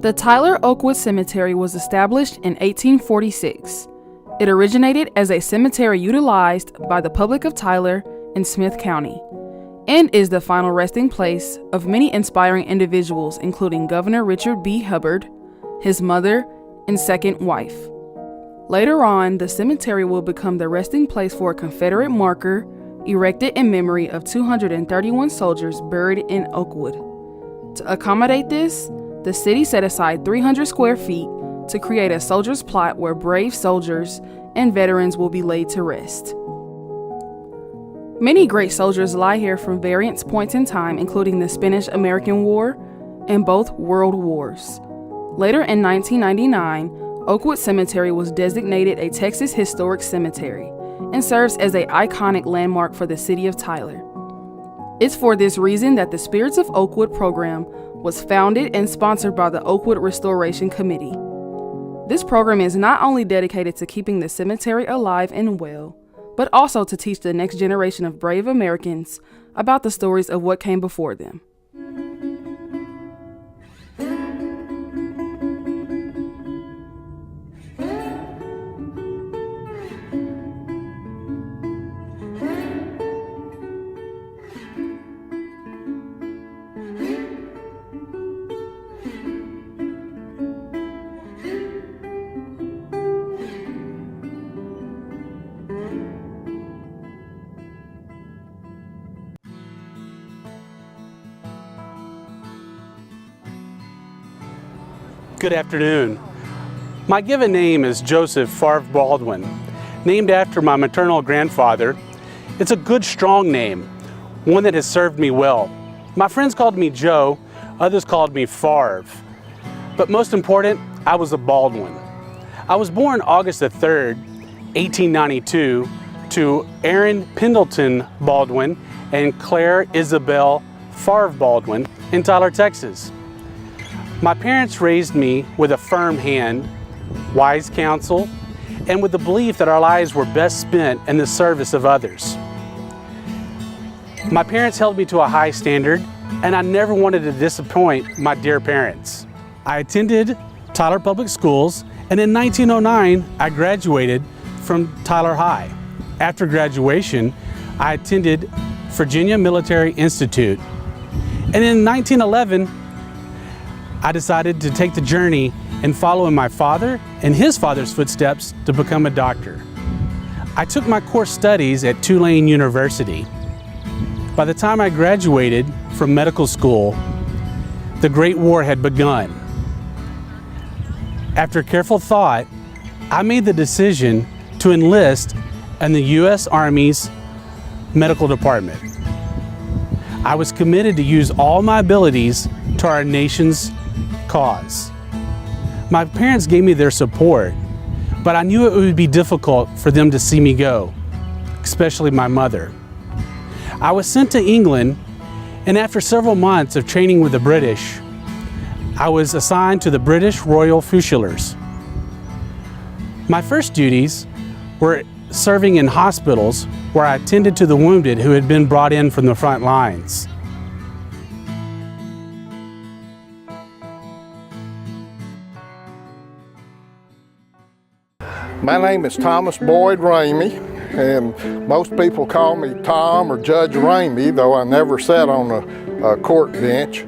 The Tyler Oakwood Cemetery was established in 1846. It originated as a cemetery utilized by the public of Tyler in Smith County, and is the final resting place of many inspiring individuals, including Governor Richard B. Hubbard, his mother, and second wife. Later on, the cemetery will become the resting place for a Confederate marker erected in memory of 231 soldiers buried in Oakwood. To accommodate this, the city set aside 300 square feet to create a soldier's plot where brave soldiers and veterans will be laid to rest. Many great soldiers lie here from various points in time, including the Spanish-American War and both World Wars. Later in 1999, Oakwood Cemetery was designated a Texas Historic Cemetery and serves as an iconic landmark for the city of Tyler. It's for this reason that the Spirits of Oakwood program was founded and sponsored by the Oakwood Restoration Committee. This program is not only dedicated to keeping the cemetery alive and well, but also to teach the next generation of brave Americans about the stories of what came before them. Good afternoon. My given name is Joseph Favre Baldwin, named after my maternal grandfather. It's a good, strong name, one that has served me well. My friends called me Joe, others called me Favre. But most important, I was a Baldwin. I was born August the 3rd, 1892, to Aaron Pendleton Baldwin and Claire Isabel Favre Baldwin in Tyler, Texas. My parents raised me with a firm hand, wise counsel, and with the belief that our lives were best spent in the service of others. My parents held me to a high standard, and I never wanted to disappoint my dear parents. I attended Tyler Public Schools, and in 1909, I graduated from Tyler High. After graduation, I attended Virginia Military Institute, and in 1911, I decided to take the journey and follow in my father and his father's footsteps to become a doctor. I took my core studies at Tulane University. By the time I graduated from medical school, the Great War had begun. After careful thought, I made the decision to enlist in the U.S. Army's medical department. I was committed to use all my abilities to our nation's cause. My parents gave me their support, but I knew it would be difficult for them to see me go, especially my mother. I was sent to England, and after several months of training with the British, I was assigned to the British Royal Fusiliers. My first duties were serving in hospitals where I attended to the wounded who had been brought in from the front lines. My name is Thomas Boyd Ramey, and most people call me Tom or Judge Ramey, though I never sat on a court bench.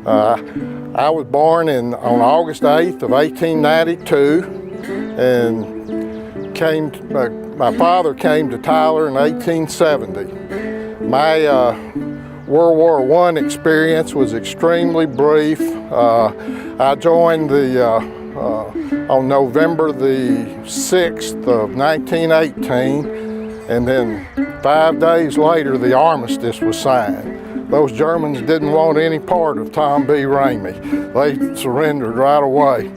I was born on August 8th of 1892, and my father came to Tyler in 1870. My World War I experience was extremely brief. I joined on November the 6th of 1918, and then 5 days later the armistice was signed. Those Germans didn't want any part of Tom B. Ramey. They surrendered right away.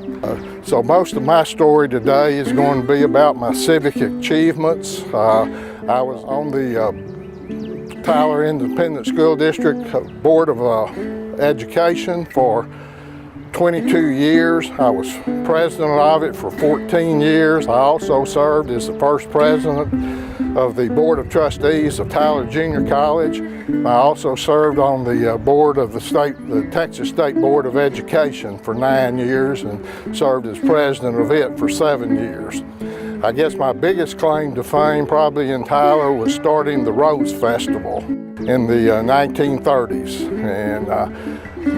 So most of my story today is going to be about my civic achievements. I was on the Tyler Independent School District Board of Education for 22 years. I was president of it for 14 years. I also served as the first president of the Board of Trustees of Tyler Junior College. I also served on the board of the Texas State Board of Education for 9 years and served as president of it for 7 years. I guess my biggest claim to fame probably in Tyler was starting the Rose Festival in the 1930s. And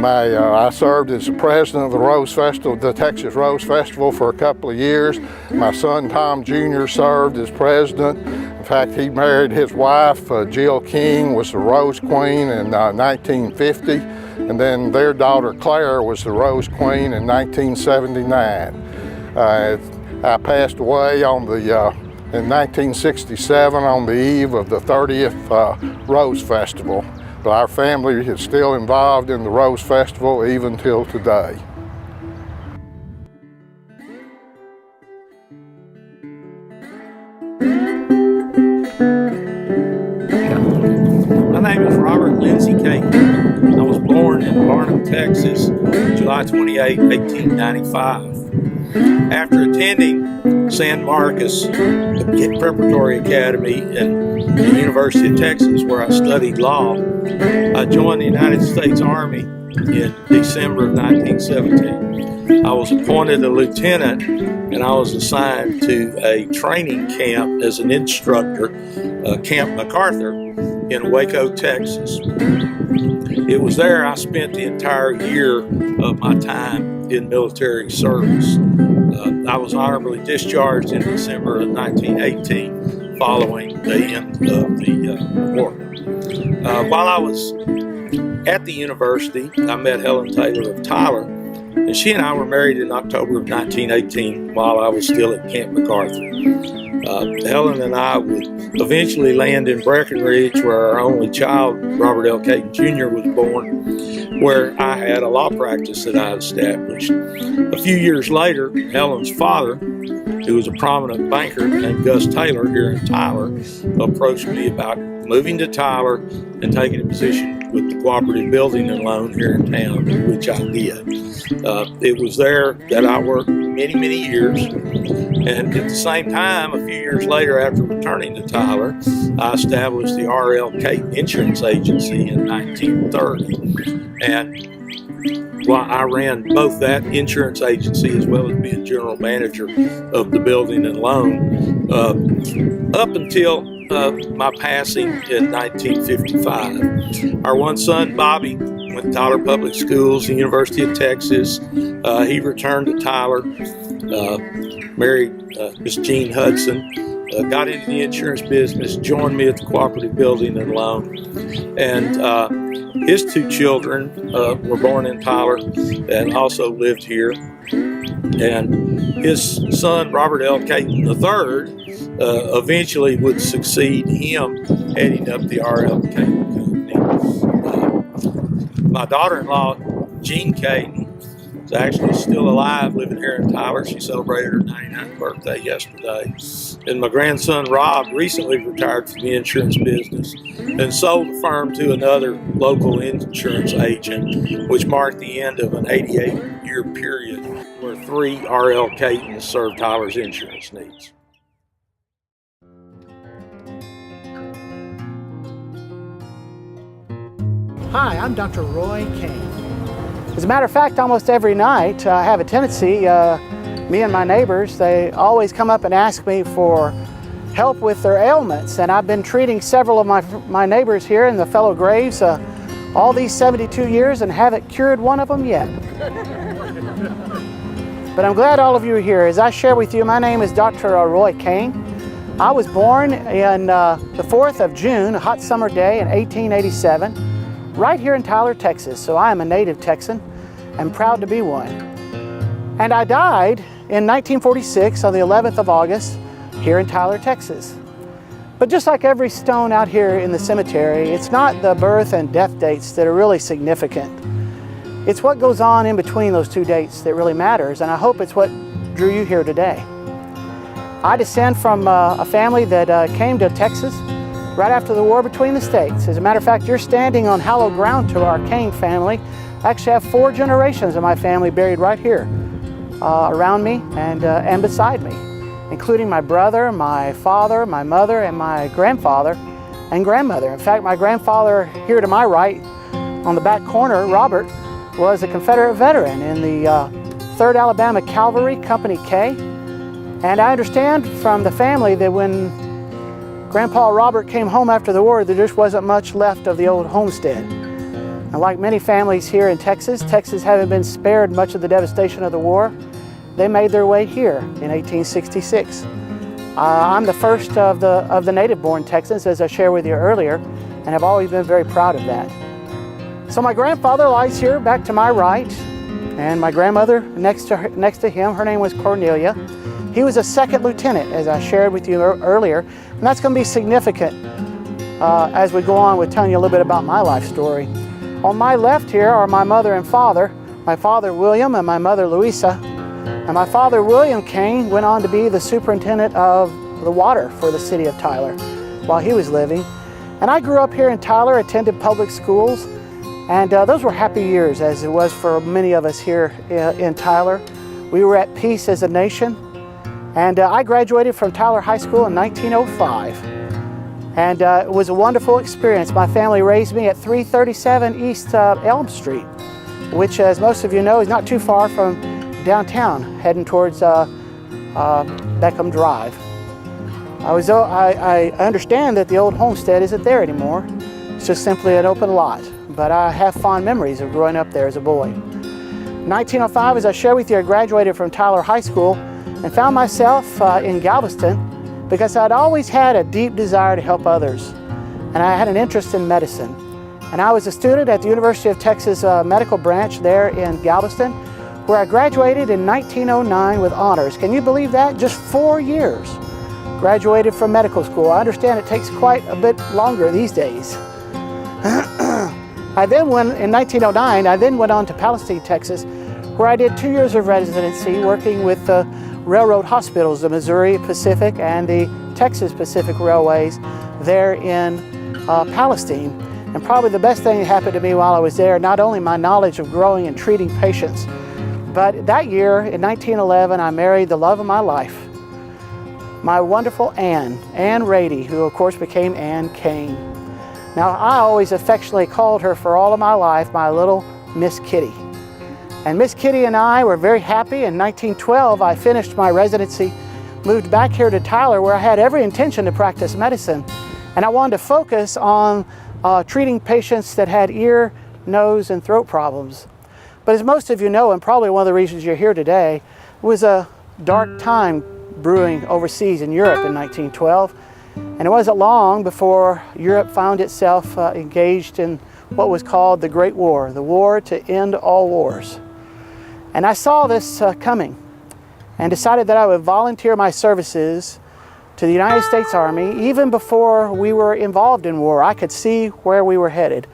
I served as the president of the Rose Festival, the Texas Rose Festival, for a couple of years. My son Tom Jr. served as president. In fact, he married his wife, Jill King, was the Rose Queen in 1950. And then their daughter Claire was the Rose Queen in 1979. I passed away in 1967 on the eve of the 30th Rose Festival. But our family is still involved in the Rose Festival even till today. My name is Robert Lindsay Caton. I was born in Barnum, Texas, July 28, 1895. After attending San Marcos Preparatory Academy and the University of Texas, where I studied law, I joined the United States Army in December of 1917. I was appointed a lieutenant, and I was assigned to a training camp as an instructor, Camp MacArthur, in Waco, Texas. It was there I spent the entire year of my time in military service. I was honorably discharged in December of 1918 following the end of the war. While I was at the university, I met Helen Taylor of Tyler, and she and I were married in October of 1918 while I was still at Camp MacArthur. Helen and I would eventually land in Breckenridge, where our only child, Robert L. Caton Jr., was born, where I had a law practice that I established. A few years later, Helen's father, who was a prominent banker named Gus Taylor here in Tyler, approached me about moving to Tyler and taking a position with the Cooperative Building and Loan here in town, which I did. It was there that I worked many, many years. And at the same time, a few years later, after returning to Tyler, I established the R.L. Caton Insurance Agency in 1930. And while I ran both that insurance agency as well as being general manager of the building and loan up until my passing in 1955. Our one son, Bobby, went to Tyler Public Schools, the University of Texas. He returned to Tyler, married Miss Jean Hudson, got into the insurance business, joined me at the Cooperative Building and Loan, and his two children were born in Tyler and also lived here. And his son, Robert L. Caton III, eventually would succeed him heading up the R.L. Caton Company. My daughter-in-law, Jean Caton, is actually still alive, living here in Tyler. She celebrated her 99th birthday yesterday. And my grandson, Rob, recently retired from the insurance business and sold the firm to another local insurance agent, which marked the end of an 88-year period where 3 R.L. Catons served Tyler's insurance needs. Hi, I'm Dr. Roy King. As a matter of fact, almost every night I have a tendency, me and my neighbors, they always come up and ask me for help with their ailments. And I've been treating several of my neighbors here in the fellow graves all these 72 years and haven't cured one of them yet. But I'm glad all of you are here. As I share with you, my name is Dr. Roy King. I was born in the 4th of June, a hot summer day in 1887. Right here in Tyler, Texas, so I am a native Texan and proud to be one. And I died in 1946 on the 11th of August here in Tyler, Texas. But just like every stone out here in the cemetery, it's not the birth and death dates that are really significant. It's what goes on in between those two dates that really matters, and I hope it's what drew you here today. I descend from a family that came to Texas right after the war between the states. As a matter of fact, you're standing on hallowed ground to our Kane family I actually have 4 generations of my family buried right here around me and beside me, including my brother, my father, my mother, and my grandfather and grandmother. In fact, my grandfather here to my right on the back corner, Robert, was a Confederate veteran in the 3rd Alabama Cavalry, Company K. And I understand from the family that when Grandpa Robert came home after the war, there just wasn't much left of the old homestead. And like many families here in Texas, Texas having been spared much of the devastation of the war, they made their way here in 1866. I'm the first of the native-born Texans, as I shared with you earlier, and have always been very proud of that. So my grandfather lies here back to my right, and my grandmother next to him, her name was Cornelia. He was a 2nd lieutenant, as I shared with you earlier, and that's going to be significant as we go on with telling you a little bit about my life story. On my left here are my mother and father, my father William and my mother Louisa. And my father William Kane went on to be the superintendent of the water for the city of Tyler while he was living. And I grew up here in Tyler, attended public schools, and those were happy years, as it was for many of us here in Tyler. We were at peace as a nation. And I graduated from Tyler High School in 1905. And it was a wonderful experience. My family raised me at 337 East Elm Street, which, as most of you know, is not too far from downtown, heading towards Beckham Drive. I understand that the old homestead isn't there anymore. It's just simply an open lot. But I have fond memories of growing up there as a boy. In 1905, as I shared with you, I graduated from Tyler High School and found myself in Galveston because I'd always had a deep desire to help others. And I had an interest in medicine. And I was a student at the University of Texas Medical Branch there in Galveston, where I graduated in 1909 with honors. Can you believe that? Just 4 years. Graduated from medical school. I understand it takes quite a bit longer these days. In 1909, I then went on to Palestine, Texas, where I did 2 years of residency working with the railroad hospitals, the Missouri Pacific and the Texas Pacific Railways there in Palestine. And probably the best thing that happened to me while I was there, not only my knowledge of growing and treating patients, but that year, in 1911, I married the love of my life, my wonderful Ann Rady, who of course became Ann Kane. Now, I always affectionately called her for all of my life, my little Miss Kitty. And Miss Kitty and I were very happy. In 1912, I finished my residency, moved back here to Tyler, where I had every intention to practice medicine. And I wanted to focus on treating patients that had ear, nose, and throat problems. But as most of you know, and probably one of the reasons you're here today, was a dark time brewing overseas in Europe in 1912. And it wasn't long before Europe found itself engaged in what was called the Great War, the war to end all wars. And I saw this coming and decided that I would volunteer my services to the United States Army even before we were involved in war. I could see where we were headed.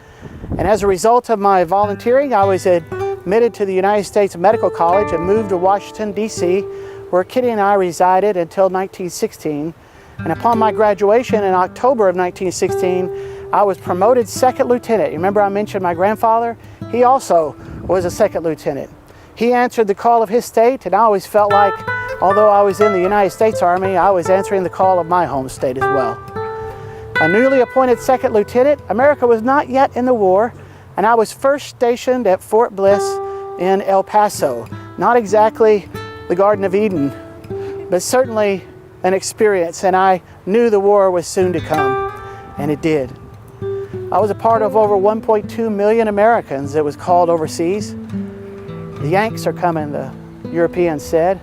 And as a result of my volunteering, I was admitted to the United States Medical College and moved to Washington, D.C., where Kitty and I resided until 1916. And upon my graduation in October of 1916, I was promoted 2nd lieutenant. You remember I mentioned my grandfather? He also was a 2nd lieutenant. He answered the call of his state, and I always felt like, although I was in the United States Army, I was answering the call of my home state as well. A newly appointed 2nd lieutenant, America was not yet in the war, and I was first stationed at Fort Bliss in El Paso. Not exactly the Garden of Eden, but certainly an experience, and I knew the war was soon to come, and it did. I was a part of over 1.2 million Americans that was called overseas. The Yanks are coming, the Europeans said.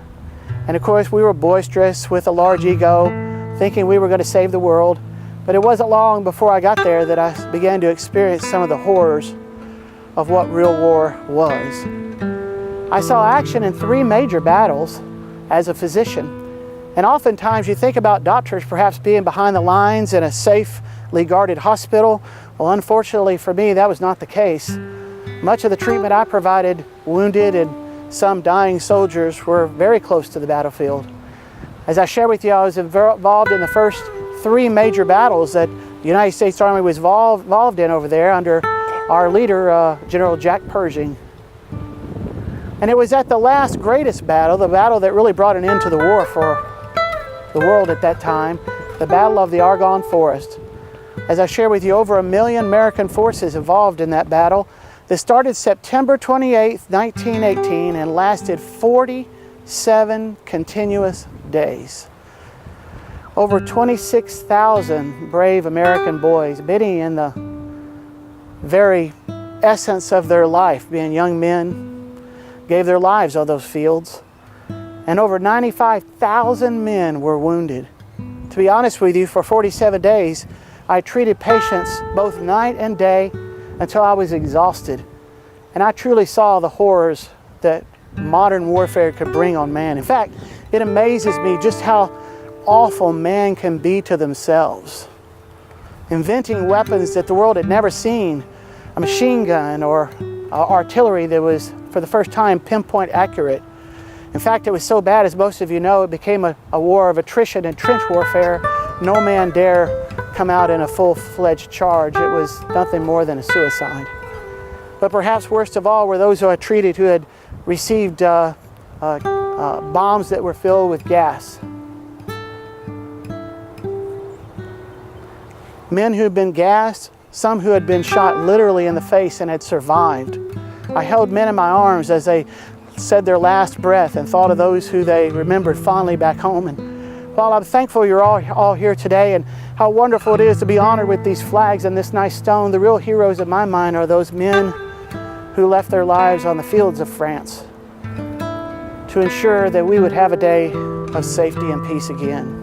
And of course, we were boisterous with a large ego, thinking we were going to save the world. But it wasn't long before I got there that I began to experience some of the horrors of what real war was. I saw action in 3 major battles as a physician. And oftentimes you think about doctors perhaps being behind the lines in a safely guarded hospital. Well, unfortunately for me, that was not the case. Much of the treatment I provided wounded and some dying soldiers were very close to the battlefield. As I shared with you, I was involved in the first 3 major battles that the United States Army was involved in over there under our leader, General Jack Pershing. And it was at the last greatest battle, the battle that really brought an end to the war for the world at that time, the Battle of the Argonne Forest. As I share with you, over 1 million American forces involved in that battle. That started September 28, 1918 and lasted 47 continuous days. Over 26,000 brave American boys, many in the very essence of their life, being young men, gave their lives on those fields. And over 95,000 men were wounded. To be honest with you, for 47 days, I treated patients both night and day until I was exhausted. And I truly saw the horrors that modern warfare could bring on man. In fact, it amazes me just how awful man can be to themselves. Inventing weapons that the world had never seen, a machine gun or artillery that was, for the first time, pinpoint accurate. In fact, it was so bad, as most of you know, it became a war of attrition and trench warfare. No man dare come out in a full-fledged charge. It was nothing more than a suicide. But perhaps worst of all were those who I treated who had received bombs that were filled with gas. Men who had been gassed, some who had been shot literally in the face and had survived. I held men in my arms as they said their last breath and thought of those who they remembered fondly back home. And while I'm thankful you're all here today and how wonderful it is to be honored with these flags and this nice stone, the real heroes of my mind are those men who left their lives on the fields of France to ensure that we would have a day of safety and peace again.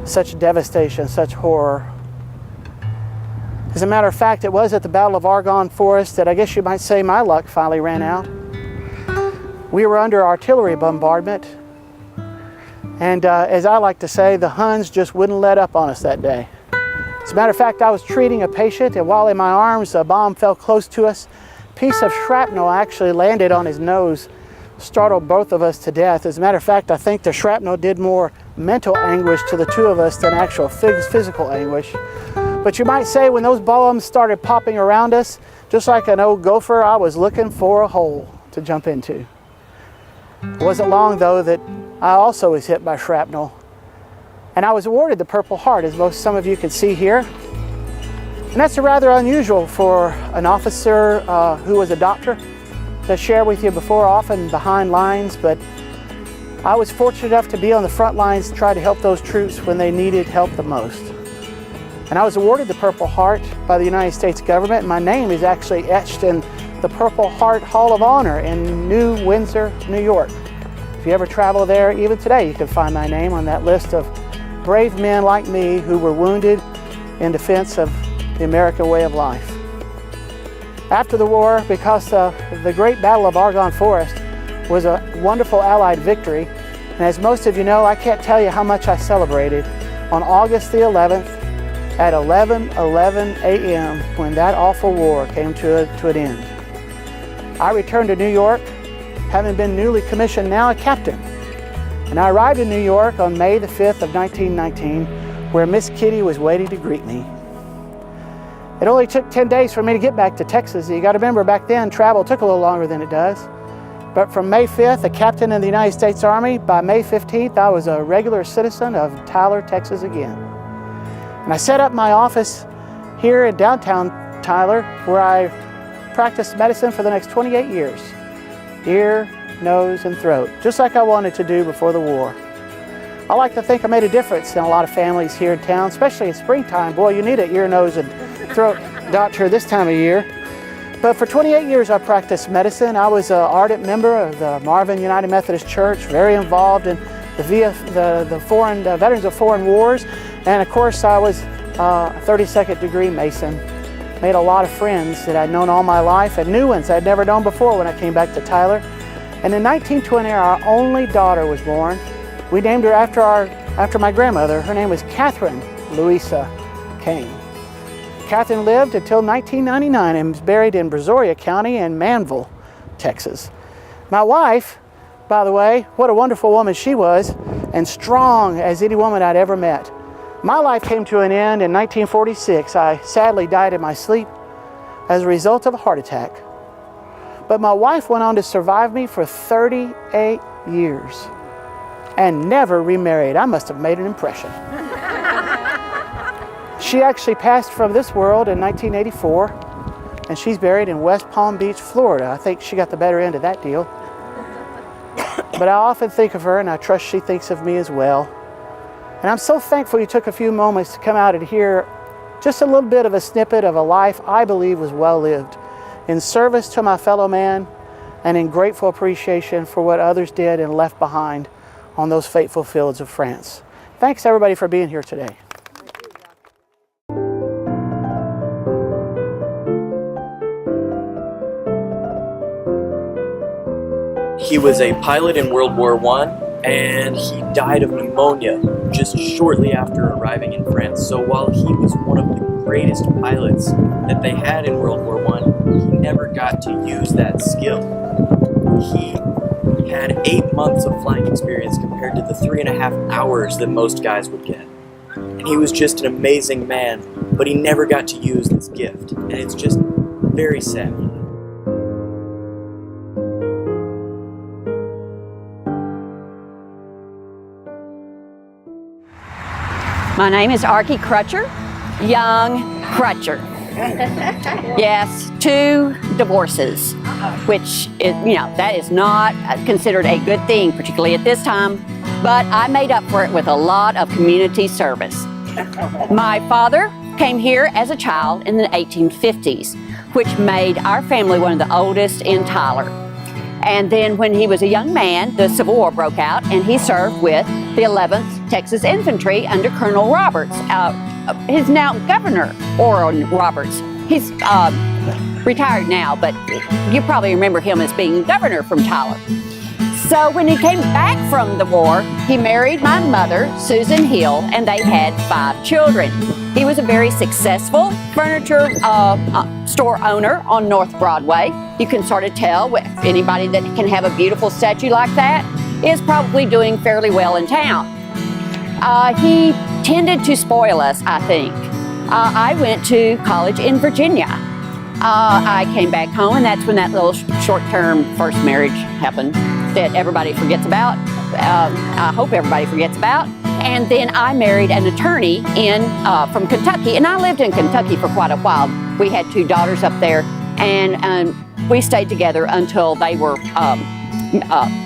Such devastation, such horror. As a matter of fact, it was at the Battle of Argonne Forest that I guess you might say my luck finally ran out. We were under artillery bombardment, and as I like to say, the Huns just wouldn't let up on us that day. As a matter of fact, I was treating a patient, and while in my arms a bomb fell close to us, a piece of shrapnel actually landed on his nose, startled both of us to death. As a matter of fact, I think the shrapnel did more mental anguish to the two of us than actual physical anguish. But you might say when those bombs started popping around us, just like an old gopher, I was looking for a hole to jump into. It wasn't long though that I also was hit by shrapnel. And I was awarded the Purple Heart, as some of you can see here. And that's rather unusual for an officer who was a doctor to share with you before, often behind lines, but I was fortunate enough to be on the front lines to try to help those troops when they needed help the most. And I was awarded the Purple Heart by the United States government, and my name is actually etched in the Purple Heart Hall of Honor in New Windsor, New York. If you ever travel there, even today, you can find my name on that list of brave men like me who were wounded in defense of the American way of life. After the war, because the Great Battle of Argonne Forest was a wonderful Allied victory, and as most of you know, I can't tell you how much I celebrated on August the 11th at 11:11 a.m. when that awful war came to an end. I returned to New York, having been newly commissioned, now a captain. And I arrived in New York on May the 5th of 1919, where Miss Kitty was waiting to greet me. It only took 10 days for me to get back to Texas. You got to remember, back then, travel took a little longer than it does. But from May 5th, a captain in the United States Army, by May 15th, I was a regular citizen of Tyler, Texas again. And I set up my office here in downtown Tyler, where I practiced medicine for the next 28 years. Ear, nose, and throat, just like I wanted to do before the war. I like to think I made a difference in a lot of families here in town, especially in springtime. Boy, you need an ear, nose, and throat doctor this time of year. But for 28 years I practiced medicine. I was an ardent member of the Marvin United Methodist Church, very involved in the Veterans of Foreign Wars. And of course I was a 32nd degree Mason. Made a lot of friends that I'd known all my life and new ones I'd never known before when I came back to Tyler. And in 1920 our only daughter was born. We named her after my grandmother. Her name was Catherine Louisa Kane. Catherine lived until 1999 and was buried in Brazoria County in Manville, Texas. My wife, by the way, what a wonderful woman she was, and strong as any woman I'd ever met. My life came to an end in 1946. I sadly died in my sleep as a result of a heart attack. But my wife went on to survive me for 38 years and never remarried. I must have made an impression. She actually passed from this world in 1984, and she's buried in West Palm Beach, Florida. I think she got the better end of that deal. But I often think of her, and I trust she thinks of me as well. And I'm so thankful you took a few moments to come out and hear just a little bit of a snippet of a life I believe was well lived, in service to my fellow man and in grateful appreciation for what others did and left behind on those fateful fields of France. Thanks everybody for being here today. He was a pilot in World War I, and he died of pneumonia just shortly after arriving in France. So while he was one of the greatest pilots that they had in World War I, he never got to use that skill. He had 8 months of flying experience compared to the 3.5 hours that most guys would get. And he was just an amazing man, but he never got to use this gift, and it's just very sad. My name is Archie Crutcher, young Crutcher. Yes, 2 divorces, which is, that is not considered a good thing, particularly at this time, but I made up for it with a lot of community service. My father came here as a child in the 1850s, which made our family one of the oldest in Tyler. And then when he was a young man, the Civil War broke out, and he served with the 11th Texas Infantry under Colonel Roberts. He's now Governor Oral Roberts. He's retired now, but you probably remember him as being governor from Tyler. So when he came back from the war, he married my mother, Susan Hill, and they had 5 children. He was a very successful furniture store owner on North Broadway. You can sort of tell with anybody that can have a beautiful statue like that is probably doing fairly well in town. He tended to spoil us, I think. I went to college in Virginia. I came back home, and that's when that little short-term first marriage happened that everybody forgets about. I hope everybody forgets about. And then I married an attorney from Kentucky, and I lived in Kentucky for quite a while. We had 2 daughters up there, and we stayed together until they were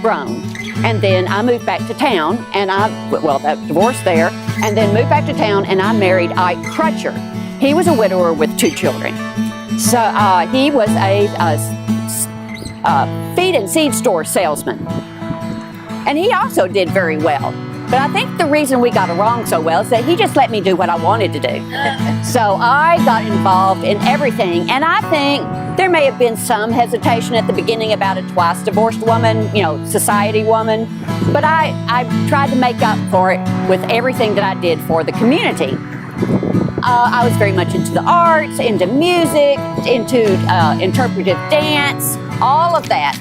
grown. And then I moved back to town, and I divorced there, and then moved back to town, and I married Ike Crutcher. He was a widower with 2 children. So he was a feed and seed store salesman. And he also did very well. But I think the reason we got along so well is that he just let me do what I wanted to do. So I got involved in everything, and I think there may have been some hesitation at the beginning about a twice divorced woman, society woman, but I tried to make up for it with everything that I did for the community. I was very much into the arts, into music, into interpretive dance, all of that.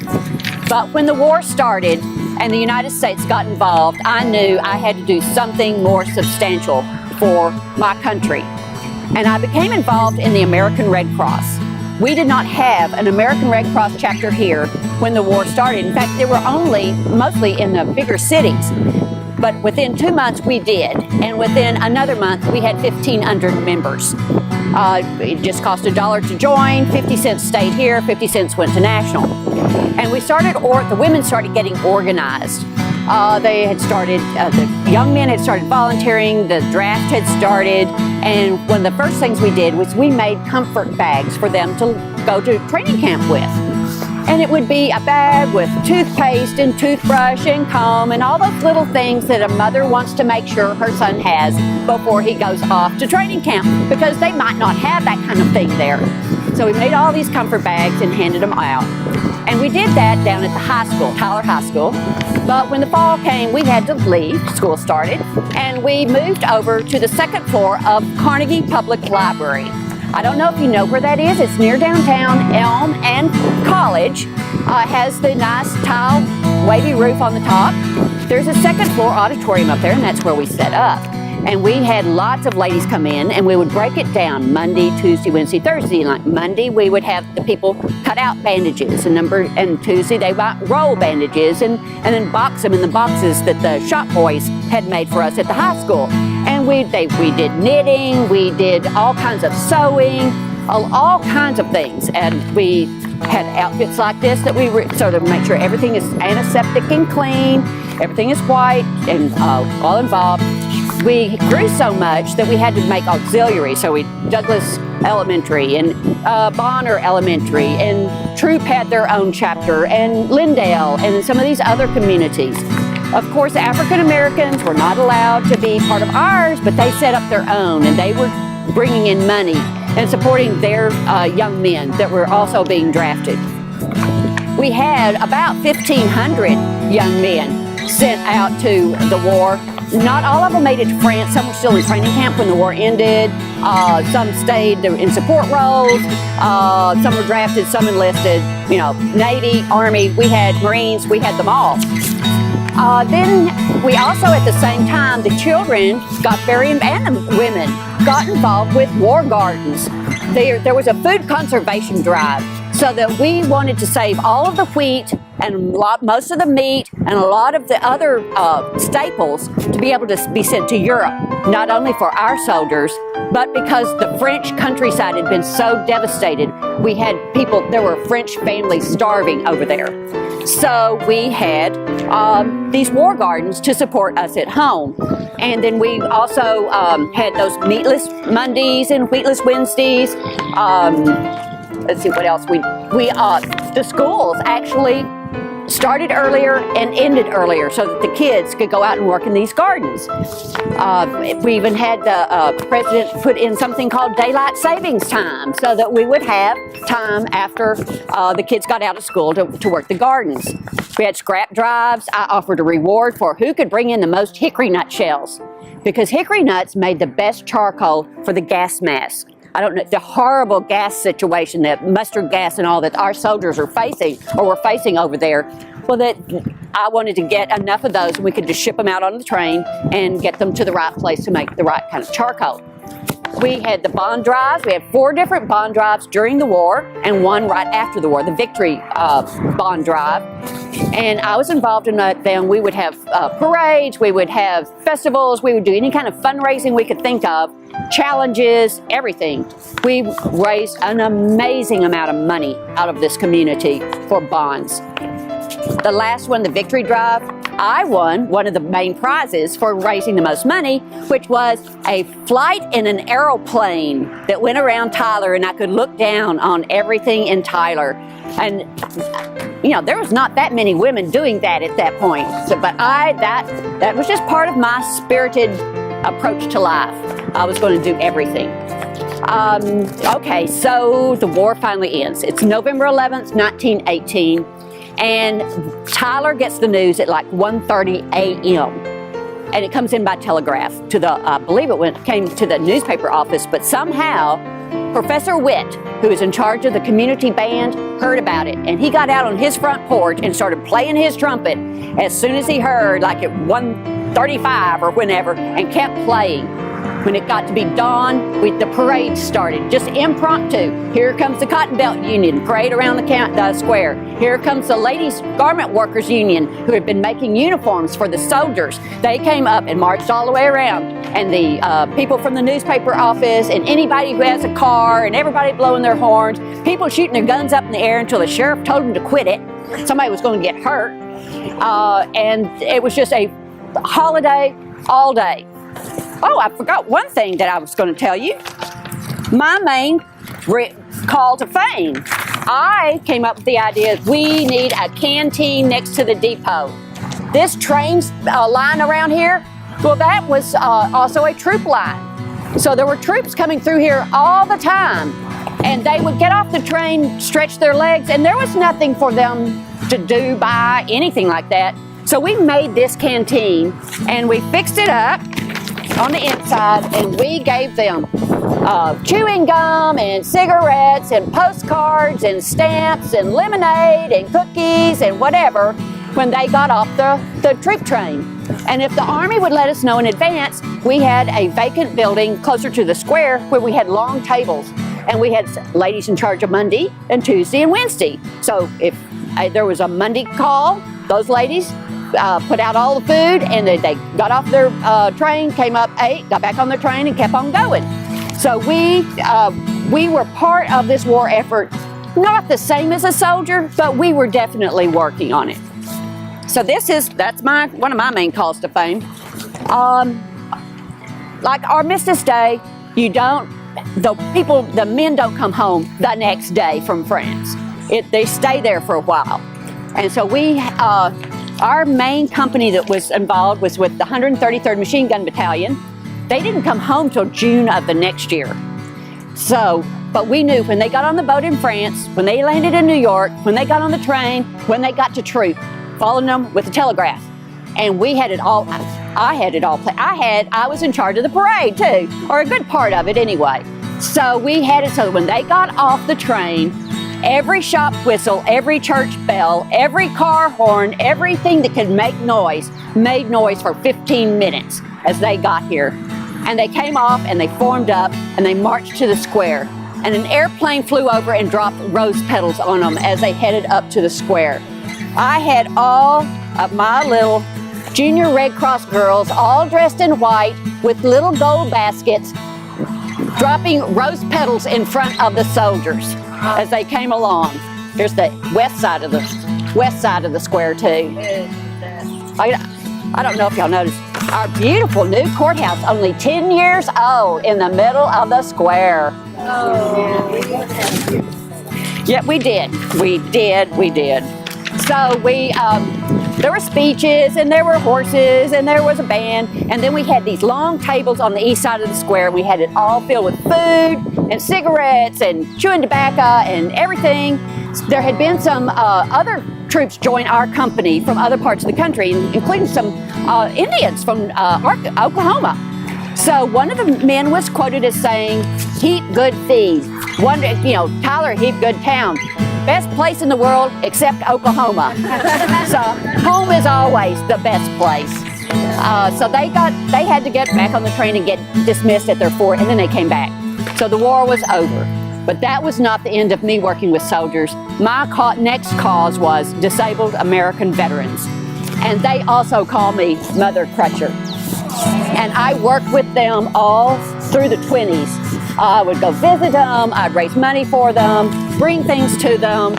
But when the war started and the United States got involved, I knew I had to do something more substantial for my country. And I became involved in the American Red Cross. We did not have an American Red Cross chapter here when the war started. In fact, there were mostly in the bigger cities. But within 2 months we did, and within another month we had 1,500 members. It just cost $1 to join, 50 cents stayed here, 50 cents went to national. And we started, the women started getting organized. They had started, the young men had started volunteering, the draft had started, and one of the first things we did was we made comfort bags for them to go to training camp with. And it would be a bag with toothpaste and toothbrush and comb and all those little things that a mother wants to make sure her son has before he goes off to training camp, because they might not have that kind of thing there. So we made all these comfort bags and handed them out. And we did that down at the high school, Tyler High School. But when the fall came, we had to leave, school started, and we moved over to the 2nd floor of Carnegie Public Library. I don't know if you know where that is. It's near downtown. Elm and College has the nice tile wavy roof on the top. There's a 2nd floor auditorium up there, and that's where we set up. And we had lots of ladies come in, and we would break it down Monday, Tuesday, Wednesday, Thursday. Like Monday, we would have the people cut out bandages, and Tuesday they might roll bandages and then box them in the boxes that the shop boys had made for us at the high school. And we did knitting, we did all kinds of sewing, all kinds of things. And we had outfits like this that we sort of make sure everything is antiseptic and clean, everything is white and all involved. We grew so much that we had to make auxiliary. So Douglas Elementary and Bonner Elementary and Troop had their own chapter, and Lindale and some of these other communities. Of course, African Americans were not allowed to be part of ours, but they set up their own, and they were bringing in money and supporting their young men that were also being drafted. We had about 1,500 young men sent out to the war. Not all of them made it to France. Some were still in training camp when the war ended. Some stayed in support roles. Some were drafted, some enlisted. You know, Navy, Army, we had Marines, we had them all. Then we also, at the same time, the children and the women got involved with war gardens. There was a food conservation drive, so that we wanted to save all of the wheat and most of the meat and a lot of the other staples to be able to be sent to Europe, not only for our soldiers, but because the French countryside had been so devastated. We had people, there were French families starving over there. So we had these war gardens to support us at home. And then we also had those meatless Mondays and wheatless Wednesdays. Let's see what else. The schools actually started earlier and ended earlier so that the kids could go out and work in these gardens. We even had the president put in something called daylight savings time so that we would have time after the kids got out of school to work the gardens. We had scrap drives. I offered a reward for who could bring in the most hickory nut shells, because hickory nuts made the best charcoal for the gas mask. I don't know, the horrible gas situation, that mustard gas and all that our soldiers are facing or were facing over there. Well, that I wanted to get enough of those and we could just ship them out on the train and get them to the right place to make the right kind of charcoal. We had the bond drives. We had 4 different bond drives during the war and one right after the war, the Victory bond drive. And I was involved in that. Then we would have parades, we would have festivals, we would do any kind of fundraising we could think of, challenges, everything. We raised an amazing amount of money out of this community for bonds. The last one, the Victory Drive, I won one of the main prizes for raising the most money, which was a flight in an aeroplane that went around Tyler, and I could look down on everything in Tyler. And you know, there was not that many women doing that at that point. So, but that was just part of my spirited approach to life. I was going to do everything. Okay, so the war finally ends. It's November 11th, 1918. And Tyler gets the news at like 1:30 a.m. And it comes in by telegraph to the, I believe came to the newspaper office, but somehow Professor Witt, who is in charge of the community band, heard about it. And he got out on his front porch and started playing his trumpet as soon as he heard, like at 1:35 or whenever, and kept playing. When it got to be dawn, the parade started, just impromptu. Here comes the Cotton Belt Union, parade around the square. Here comes the Ladies Garment Workers Union, who had been making uniforms for the soldiers. They came up and marched all the way around. And the people from the newspaper office, and anybody who has a car, and everybody blowing their horns, people shooting their guns up in the air until the sheriff told them to quit it. Somebody was going to get hurt. And it was just a holiday all day. Oh, I forgot one thing that I was going to tell you. My main call to fame. I came up with the idea we need a canteen next to the depot. This train line around here, well, that was also a troop line. So there were troops coming through here all the time. And they would get off the train, stretch their legs, and there was nothing for them to do, buy, anything like that. So we made this canteen, and we fixed it up on the inside, and we gave them chewing gum and cigarettes and postcards and stamps and lemonade and cookies and whatever when they got off the troop train. And if the Army would let us know in advance, we had a vacant building closer to the square where we had long tables. And we had ladies in charge of Monday and Tuesday and Wednesday. So if there was a Monday call, those ladies put out all the food, and they got off their train, came up, ate, got back on their train, and kept on going. So we were part of this war effort, not the same as a soldier, but we were definitely working on it. So that's one of my main calls to fame. Like Armistice Day, the men don't come home the next day from France. They stay there for a while. And so our main company that was involved was with the 133rd Machine Gun Battalion. They didn't come home till June of the next year. But we knew when they got on the boat in France, when they landed in New York, when they got on the train, when they got to troop, following them with the telegraph. And we had it all, I had it all planned. I was in charge of the parade too, or a good part of it anyway. So we had it so that when they got off the train, every shop whistle, every church bell, every car horn, everything that could make noise, made noise for 15 minutes as they got here. And they came off and they formed up and they marched to the square. And an airplane flew over and dropped rose petals on them as they headed up to the square. I had all of my little Junior Red Cross girls all dressed in white with little gold baskets dropping rose petals in front of the soldiers as they came along. Here's the west side of the square too. I don't know if y'all noticed, our beautiful new courthouse, only 10 years old, in the middle of the square. Yeah, we did. So there were speeches, and there were horses, and there was a band, and then we had these long tables on the east side of the square. We had it all filled with food and cigarettes and chewing tobacco and everything. There had been some other troops join our company from other parts of the country, including some Indians from Oklahoma. So one of the men was quoted as saying, "Heap good feed." Tyler, heap good town. Best place in the world except Oklahoma. So home is always the best place. So they had to get back on the train and get dismissed at their fort, and then they came back. So the war was over. But that was not the end of me working with soldiers. My next cause was Disabled American Veterans. And they also call me Mother Crutcher. And I worked with them all through the 20s. I would go visit them, I'd raise money for them, bring things to them.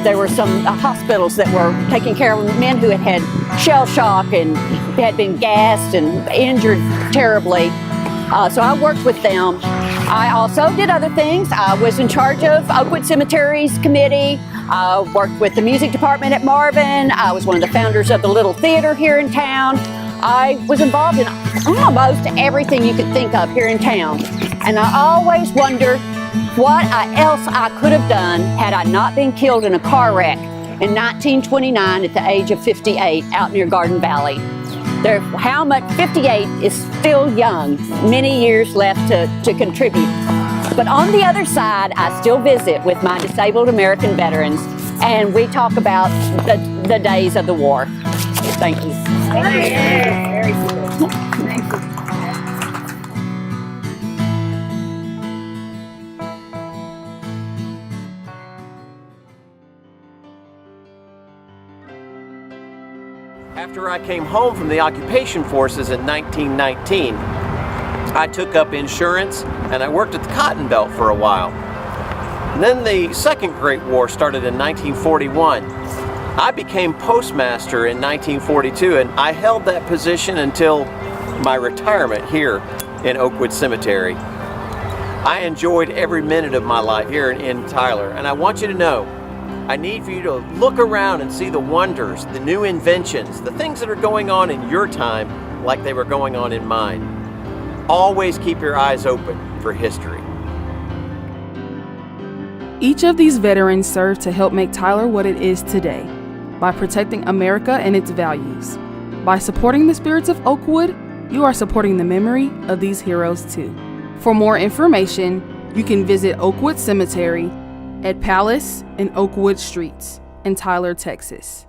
There were some hospitals that were taking care of men who had had shell shock and had been gassed and injured terribly. So I worked with them. I also did other things. I was in charge of Oakwood Cemetery's committee. I worked with the music department at Marvin. I was one of the founders of the Little Theater here in town. I was involved in almost everything you could think of here in town. And I always wondered what else I could have done had I not been killed in a car wreck in 1929 at the age of 58 out near Garden Valley. 58 is still young, many years left to contribute. But on the other side, I still visit with my Disabled American Veterans, and we talk about the days of the war. Thank you. Very good. Thank you. After I came home from the occupation forces in 1919, I took up insurance and I worked at the Cotton Belt for a while. And then the Second Great War started in 1941. I became postmaster in 1942, and I held that position until my retirement here in Oakwood Cemetery. I enjoyed every minute of my life here in Tyler, and I want you to know, I need for you to look around and see the wonders, the new inventions, the things that are going on in your time like they were going on in mine. Always keep your eyes open for history. Each of these veterans served to help make Tyler what it is today, by protecting America and its values. By supporting the spirits of Oakwood, you are supporting the memory of these heroes too. For more information, you can visit Oakwood Cemetery at Palace and Oakwood Streets in Tyler, Texas.